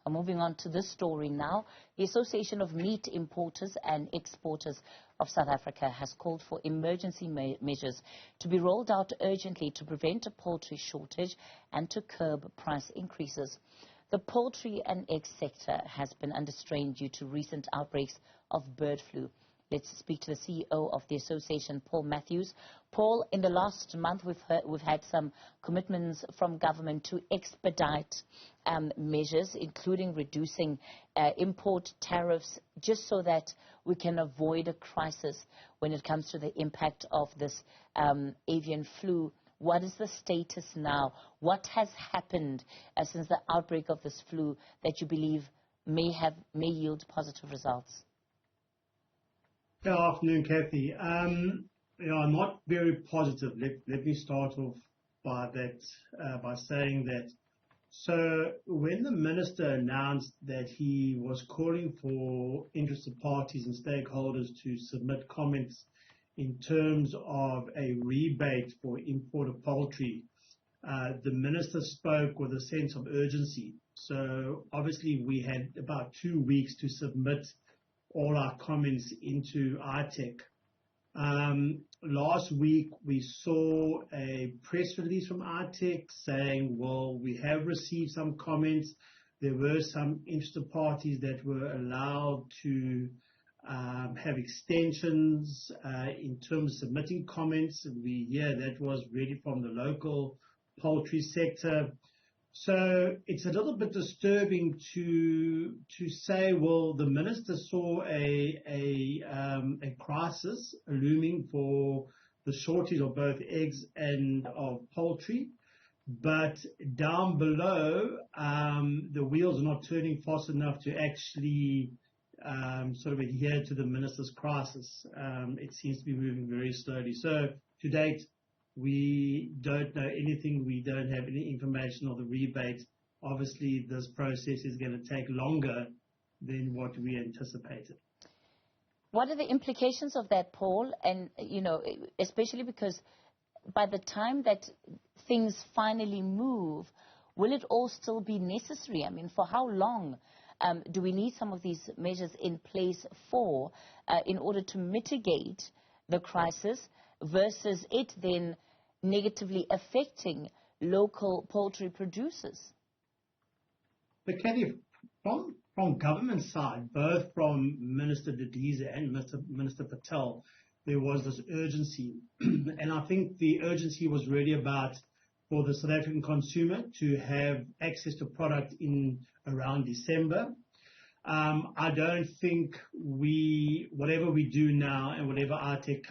Moving on to this story now, the Association of Meat Importers and Exporters of South Africa has called for emergency measures to be rolled out urgently to prevent a poultry shortage and to curb price increases. The poultry and egg sector has been under strain due to recent outbreaks of bird flu. Let's speak to the CEO of the association, Paul Matthews. Paul, in the last month, we've had some commitments from government to expedite measures, including reducing import tariffs, just so that we can avoid a crisis when it comes to the impact of this avian flu. What is the status now? What has happened since the outbreak of this flu that you believe may yield positive results? Good afternoon, Kathy. I'm not very positive. Let me start off by saying that. So when the minister announced that he was calling for interested parties and stakeholders to submit comments in terms of a rebate for imported poultry, the minister spoke with a sense of urgency. So obviously we had about 2 weeks to submit all our comments into ITEC. Last week we saw a press release from ITEC saying, well, we have received some comments. There were some interested parties that were allowed to have extensions in terms of submitting comments. We hear that was really from the local poultry sector. So it's a little bit disturbing to say, well, the minister saw a crisis looming for the shortage of both eggs and of poultry, but down below the wheels are not turning fast enough to actually sort of adhere to the minister's crisis. It seems to be moving very slowly. So to date, we don't know anything. We don't have any information on the rebate. Obviously, this process is going to take longer than what we anticipated. What are the implications of that, Paul? And, especially because by the time that things finally move, will it all still be necessary? I mean, for how long do we need some of these measures in place for in order to mitigate the crisis versus it then negatively affecting local poultry producers? But Kathy, from government side, both from Minister Didiza and Minister Patel, there was this urgency. And I think the urgency was really about for the South African consumer to have access to product in around December. I don't think whatever we do now and whatever ITEC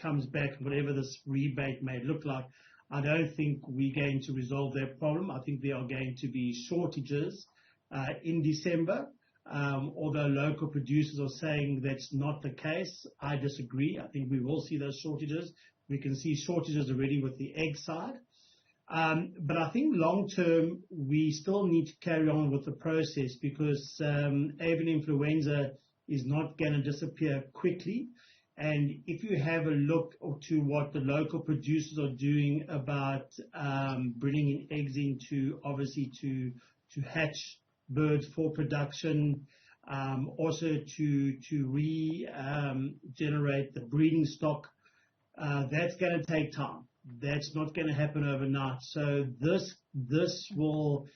comes back, whatever this rebate may look like, I don't think we're going to resolve that problem. I think there are going to be shortages in December, although local producers are saying that's not the case. I disagree. I think we will see those shortages. We can see shortages already with the egg side. But I think long term, we still need to carry on with the process because avian influenza is not going to disappear quickly. And if you have a look to what the local producers are doing about bringing in eggs into, obviously, to hatch birds for production, also to regenerate the breeding stock, that's going to take time. That's not going to happen overnight. So this will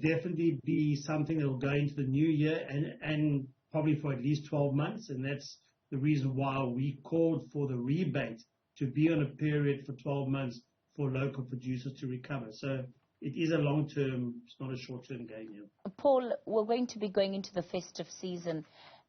definitely be something that will go into the new year and probably for at least 12 months. And that's the reason why we called for the rebate to be on a period for 12 months for local producers to recover. So it is a long-term, it's not a short-term game here. Paul, we're going to be going into the festive season.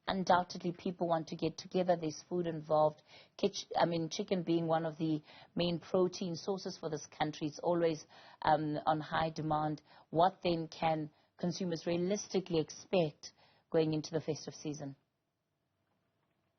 Undoubtedly, people want to get together. There's food involved. Chicken being one of the main protein sources for this country, it's always on high demand. What then can consumers realistically expect going into the festive season?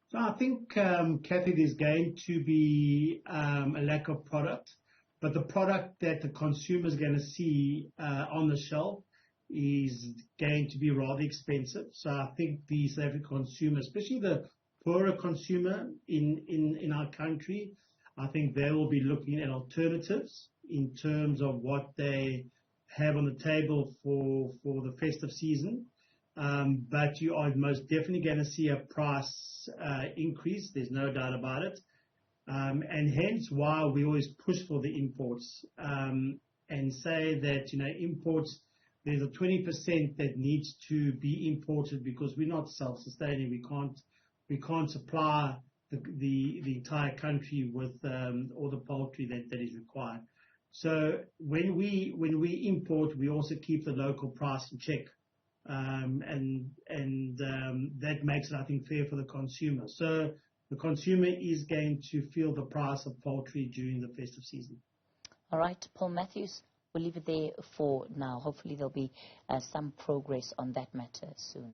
So I think, Kathy, there's going to be a lack of product, but the product that the consumer is going to see on the shelf is going to be rather expensive. So I think the South African consumer, especially the poorer consumer in our country, I think they will be looking at alternatives in terms of what they have on the table for the festive season. But you are most definitely going to see a price increase. There's no doubt about it. And hence why we always push for the imports and say that, imports, there's a 20% that needs to be imported because we're not self-sustaining. We can't supply the entire country with all the poultry that is required. So when we import, we also keep the local price in check. And that makes it, I think, fair for the consumer. So the consumer is going to feel the price of poultry during the festive season. All right, Paul Matthews, we'll leave it there for now. Hopefully there'll be some progress on that matter soon.